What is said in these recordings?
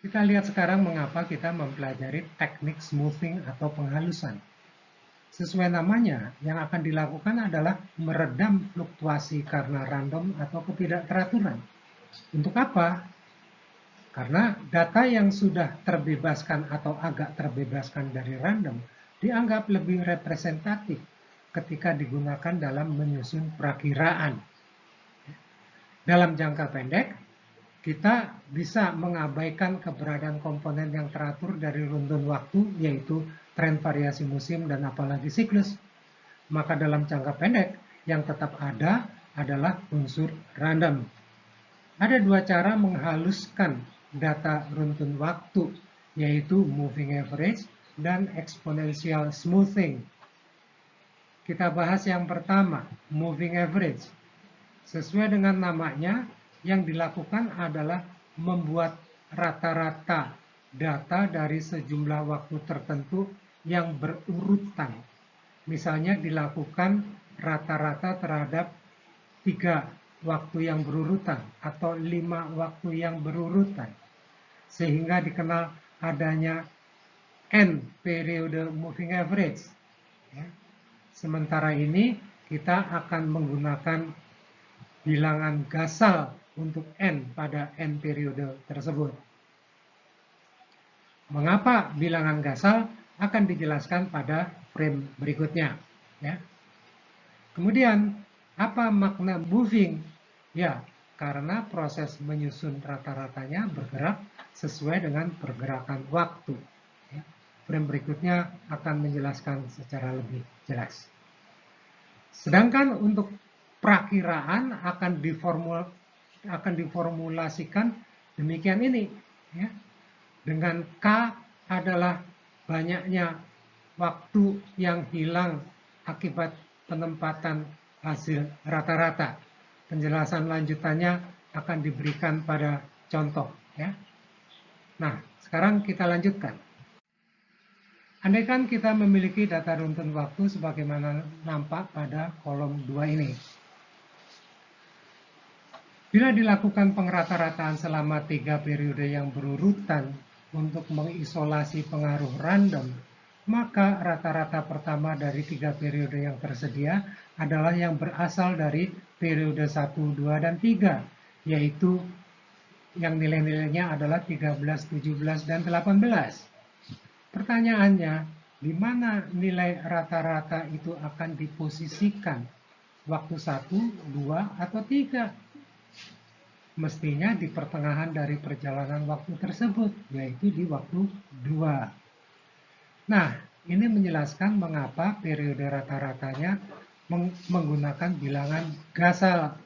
Kita lihat sekarang mengapa kita mempelajari teknik smoothing atau penghalusan. Sesuai namanya, yang akan dilakukan adalah meredam fluktuasi karena random atau ketidakteraturan. Untuk apa? Karena data yang sudah terbebaskan atau agak terbebaskan dari random dianggap lebih representatif ketika digunakan dalam menyusun perakiraan. Dalam jangka pendek, kita bisa mengabaikan keberadaan komponen yang teratur dari runtun waktu, yaitu tren variasi musim dan apalagi siklus. Maka dalam jangka pendek, yang tetap ada adalah unsur random. Ada dua cara menghaluskan data runtun waktu, yaitu moving average dan exponential smoothing. Kita bahas yang pertama, moving average. Sesuai dengan namanya, yang dilakukan adalah membuat rata-rata data dari sejumlah waktu tertentu yang berurutan. Misalnya dilakukan rata-rata terhadap 3 waktu yang berurutan atau 5 waktu yang berurutan. Sehingga dikenal adanya N periode moving average. Sementara ini kita akan menggunakan bilangan Gasal untuk N pada N periode tersebut. Mengapa bilangan Gasal akan dijelaskan pada frame berikutnya. Ya. Kemudian, apa makna moving? Ya, karena proses menyusun rata-ratanya bergerak sesuai dengan pergerakan waktu. Ya. Frame berikutnya akan menjelaskan secara lebih jelas. Sedangkan untuk perakiraan akan diformulasikan demikian ini, ya. Dengan K adalah banyaknya waktu yang hilang akibat penempatan hasil rata-rata. Penjelasan lanjutannya akan diberikan pada contoh, ya. Nah, sekarang kita lanjutkan. Andaikan kita memiliki data runtun waktu sebagaimana nampak pada kolom 2 ini. Bila dilakukan pengrata-rataan selama 3 periode yang berurutan untuk mengisolasi pengaruh random, maka rata-rata pertama dari 3 periode yang tersedia adalah yang berasal dari periode 1, 2, dan 3, yaitu yang nilai-nilainya adalah 13, 17, dan 18. Pertanyaannya, di mana nilai rata-rata itu akan diposisikan? Waktu 1, 2, atau 3? Mestinya di pertengahan dari perjalanan waktu tersebut, yaitu di waktu 2. Nah, ini menjelaskan mengapa periode rata-ratanya menggunakan bilangan Gasal.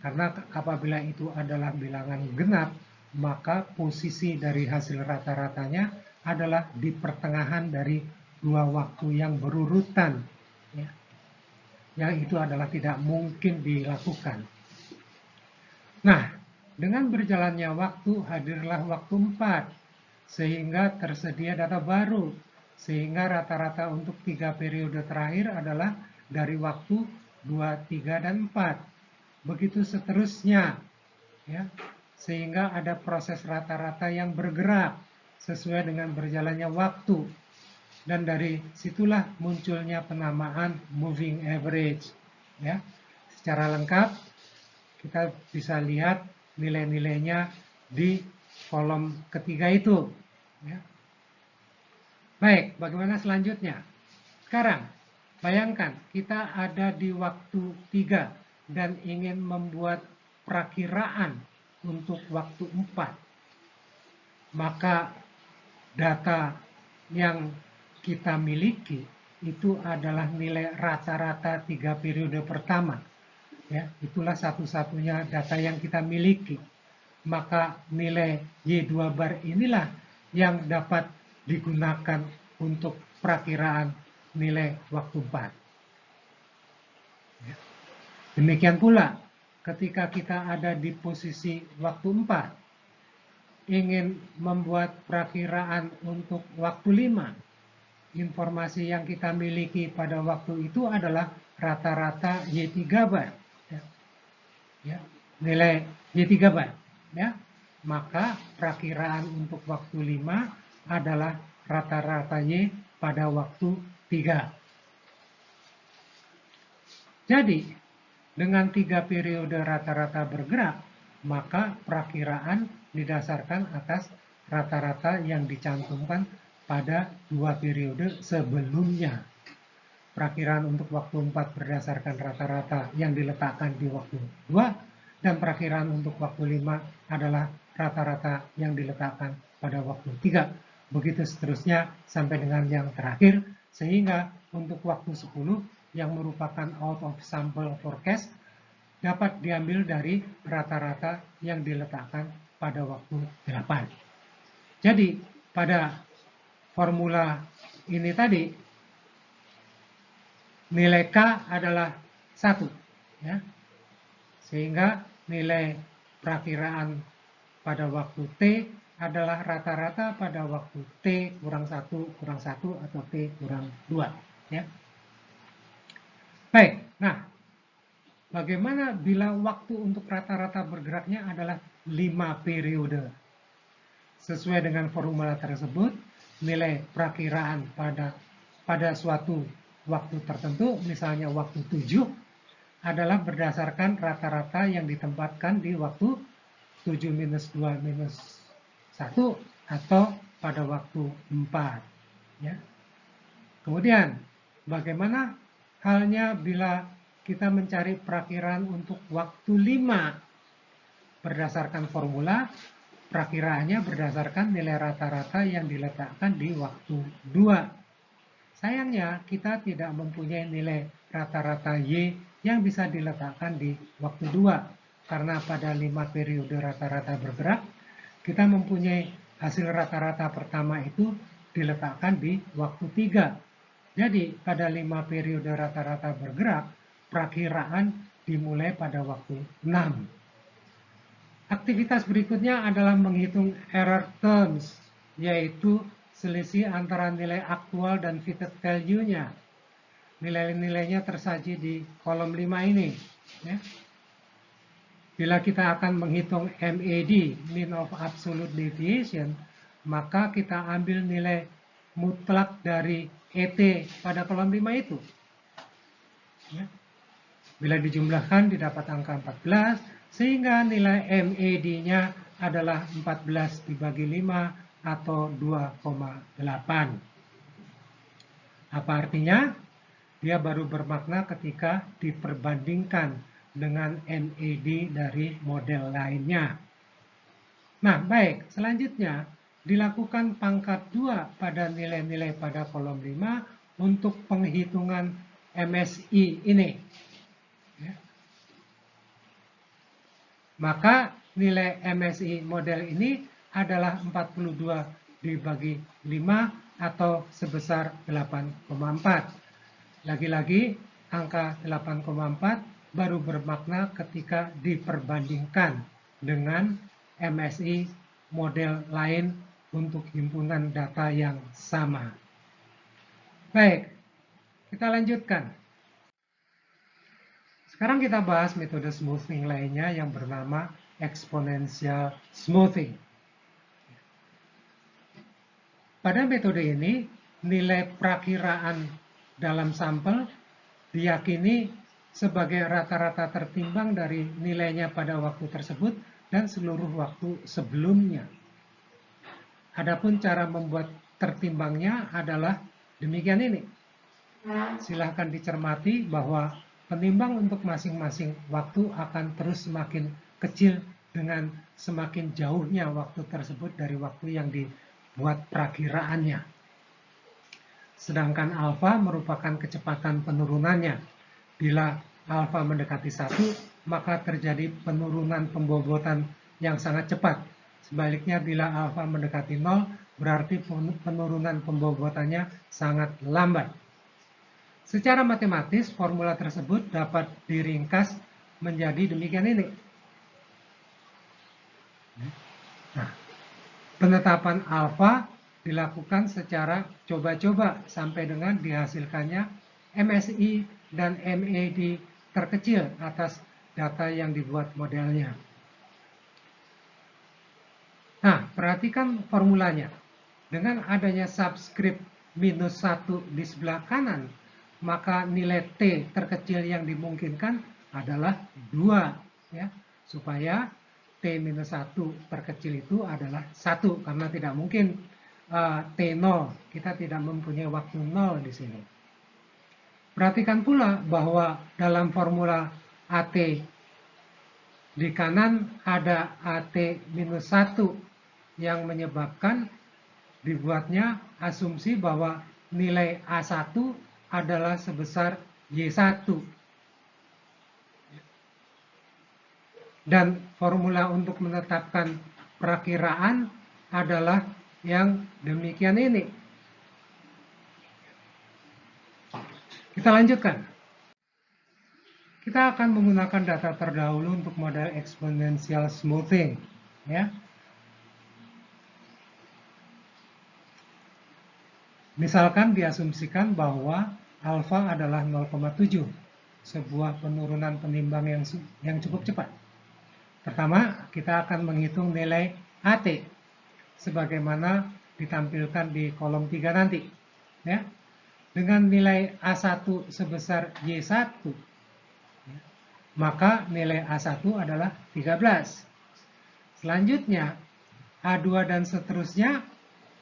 Karena apabila itu adalah bilangan genap, maka posisi dari hasil rata-ratanya adalah di pertengahan dari dua waktu yang berurutan. Ya. Yang itu adalah tidak mungkin dilakukan. Nah, dengan berjalannya waktu, hadirlah waktu 4, sehingga tersedia data baru, sehingga rata-rata untuk 3 periode terakhir adalah dari waktu 2, 3, dan 4. Begitu seterusnya, ya, sehingga ada proses rata-rata yang bergerak sesuai dengan berjalannya waktu. Dan dari situlah munculnya penamaan moving average. Ya. Secara lengkap, kita bisa lihat nilai-nilainya di kolom ketiga itu. Ya. Baik, bagaimana selanjutnya? Sekarang, bayangkan kita ada di waktu 3 dan ingin membuat perakiraan untuk waktu 4. Maka data yang kita miliki itu adalah nilai rata-rata 3 periode pertama. Ya, itulah satu-satunya data yang kita miliki. Maka nilai Y2 bar inilah yang dapat digunakan untuk perakiraan nilai waktu 4. Demikian pula ketika kita ada di posisi waktu 4, ingin membuat perakiraan untuk waktu 5, informasi yang kita miliki pada waktu itu adalah rata-rata Y3 bar. Ya. Nilai Y3 bar. Ya. maka perakiraan untuk waktu 5 adalah rata-rata Y pada waktu 3. Jadi, dengan 3 periode rata-rata bergerak, maka perakiraan didasarkan atas rata-rata yang dicantumkan pada 2 periode sebelumnya. Perakiraan untuk waktu 4 berdasarkan rata-rata yang diletakkan di waktu 2, dan perakiraan untuk waktu 5 adalah rata-rata yang diletakkan pada waktu 3. Begitu seterusnya sampai dengan yang terakhir, sehingga untuk waktu 10 yang merupakan out of sample forecast dapat diambil dari rata-rata yang diletakkan pada waktu 8. Jadi, pada formula ini tadi, nilai K adalah 1. Ya. Sehingga nilai perakiraan pada waktu T adalah rata-rata pada waktu T kurang 1 atau T kurang 2. Ya. Baik, nah bagaimana bila waktu untuk rata-rata bergeraknya adalah 5 periode? Sesuai dengan formula tersebut, nilai perakiraan pada suatu waktu tertentu, misalnya waktu 7, adalah berdasarkan rata-rata yang ditempatkan di waktu 7 minus 2 minus 1 atau pada waktu 4. Ya. Kemudian, bagaimana halnya bila kita mencari perakiraan untuk waktu 5? Berdasarkan formula, perakiraannya berdasarkan nilai rata-rata yang diletakkan di waktu 2. Sayangnya, kita tidak mempunyai nilai rata-rata Y yang bisa diletakkan di waktu 2. Karena pada 5 periode rata-rata bergerak, kita mempunyai hasil rata-rata pertama itu diletakkan di waktu 3. Jadi, pada 5 periode rata-rata bergerak, perakiraan dimulai pada waktu 6. Aktivitas berikutnya adalah menghitung error terms, yaitu selisih antara nilai aktual dan fitted value-nya. Nilai-nilainya tersaji di kolom 5 ini. Ya. Bila kita akan menghitung MAD, mean of absolute deviation, maka kita ambil nilai mutlak dari ET pada kolom 5 itu. Ya. Bila dijumlahkan didapat angka 14, sehingga nilai MAD-nya adalah 14 dibagi 5 atau 2,8. Apa artinya? Dia baru bermakna ketika diperbandingkan dengan MAD dari model lainnya. Nah, baik. Selanjutnya, dilakukan pangkat 2 pada nilai-nilai pada kolom 5 untuk penghitungan MSI ini. Ya. Maka nilai MSI model ini adalah 42 dibagi 5 atau sebesar 8,4. Lagi-lagi, angka 8,4 baru bermakna ketika diperbandingkan dengan MSI model lain untuk himpunan data yang sama. Baik, kita lanjutkan. Sekarang kita bahas metode smoothing lainnya yang bernama exponential smoothing. Pada metode ini, nilai perakiraan dalam sampel diyakini sebagai rata-rata tertimbang dari nilainya pada waktu tersebut dan seluruh waktu sebelumnya. Adapun cara membuat tertimbangnya adalah demikian ini. Silahkan dicermati bahwa penimbang untuk masing-masing waktu akan terus semakin kecil dengan semakin jauhnya waktu tersebut dari waktu yang dibuat perakiraannya. Sedangkan alfa merupakan kecepatan penurunannya. Bila alfa mendekati 1, maka terjadi penurunan pembobotan yang sangat cepat. Sebaliknya bila alfa mendekati 0, berarti penurunan pembobotannya sangat lambat. Secara matematis, formula tersebut dapat diringkas menjadi demikian ini. Nah, penetapan alfa dilakukan secara coba-coba sampai dengan dihasilkannya MSI dan MAD terkecil atas data yang dibuat modelnya. Nah, perhatikan formulanya. Dengan adanya subscript minus 1 di sebelah kanan, maka nilai T terkecil yang dimungkinkan adalah 2. Ya, supaya T minus 1 terkecil itu adalah 1, karena tidak mungkin T 0. Kita tidak mempunyai waktu 0 di sini. Perhatikan pula bahwa dalam formula AT di kanan ada AT minus 1 yang menyebabkan dibuatnya asumsi bahwa nilai A1 adalah sebesar Y1. Dan formula untuk menetapkan perakiraan adalah yang demikian ini. Kita lanjutkan. Kita akan menggunakan data terdahulu untuk model exponential smoothing, ya. Misalkan diasumsikan bahwa alfa adalah 0,7, sebuah penurunan penimbang yang cukup cepat. Pertama, kita akan menghitung nilai AT sebagaimana ditampilkan di kolom 3 nanti, ya. Dengan nilai A1 sebesar Y1, maka nilai A1 adalah 13. Selanjutnya, A2 dan seterusnya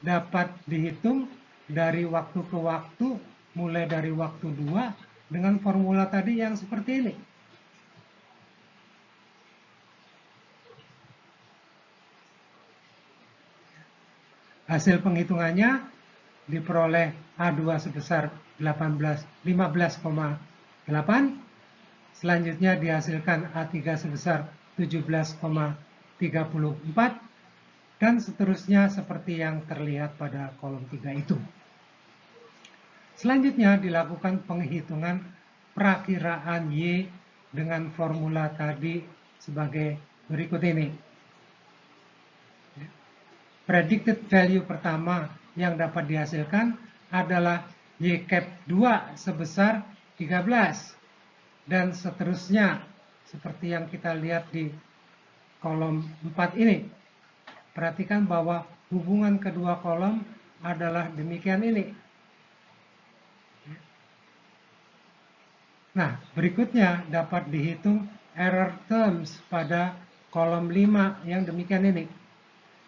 dapat dihitung dari waktu ke waktu, mulai dari waktu 2 dengan formula tadi yang seperti ini. Hasil penghitungannya diperoleh A2 sebesar 15,8. Selanjutnya dihasilkan A3 sebesar 17,34 dan seterusnya seperti yang terlihat pada kolom 3 itu. Selanjutnya dilakukan penghitungan perakiraan Y dengan formula tadi sebagai berikut ini. Predicted value pertama yang dapat dihasilkan adalah Y cap 2 sebesar 13 dan seterusnya seperti yang kita lihat di kolom 4 ini. Perhatikan bahwa hubungan kedua kolom adalah demikian ini. Nah, berikutnya dapat dihitung error terms pada kolom 5 yang demikian ini,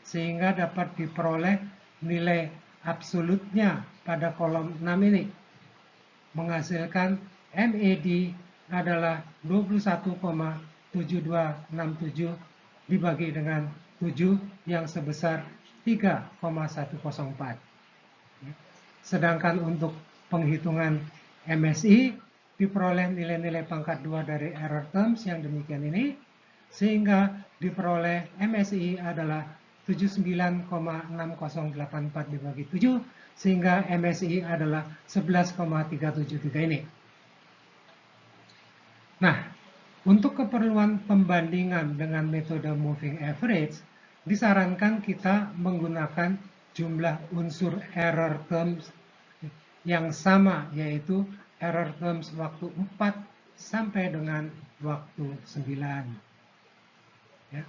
sehingga dapat diperoleh nilai absolutnya pada kolom 6 ini, menghasilkan MAD adalah 21,7267 dibagi dengan 7 yang sebesar 3,104. Sedangkan untuk penghitungan MSI diperoleh nilai-nilai pangkat 2 dari error terms yang demikian ini, sehingga diperoleh MSI adalah 79,6084 dibagi 7, sehingga MSI adalah 11,373 ini. Nah, untuk keperluan pembandingan dengan metode moving average, disarankan kita menggunakan jumlah unsur error terms yang sama, yaitu error terms waktu 4 sampai dengan waktu 9. Ya.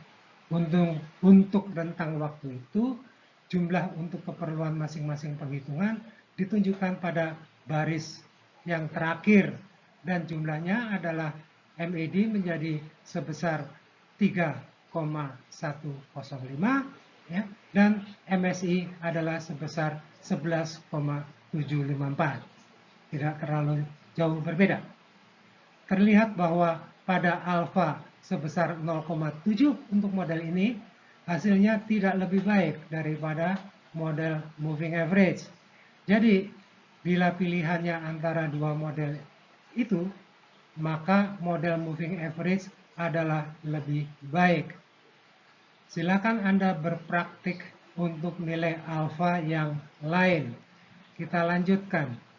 Untuk rentang waktu itu, jumlah untuk keperluan masing-masing penghitungan ditunjukkan pada baris yang terakhir, dan jumlahnya adalah MAD menjadi sebesar 3,105, ya, dan MSI adalah sebesar 11,754. Tidak terlalu jauh berbeda. Terlihat bahwa pada alfa sebesar 0,7 untuk model ini, hasilnya tidak lebih baik daripada model moving average. Jadi, bila pilihannya antara dua model itu, maka model moving average adalah lebih baik. Silakan Anda berpraktik untuk nilai alfa yang lain. Kita lanjutkan.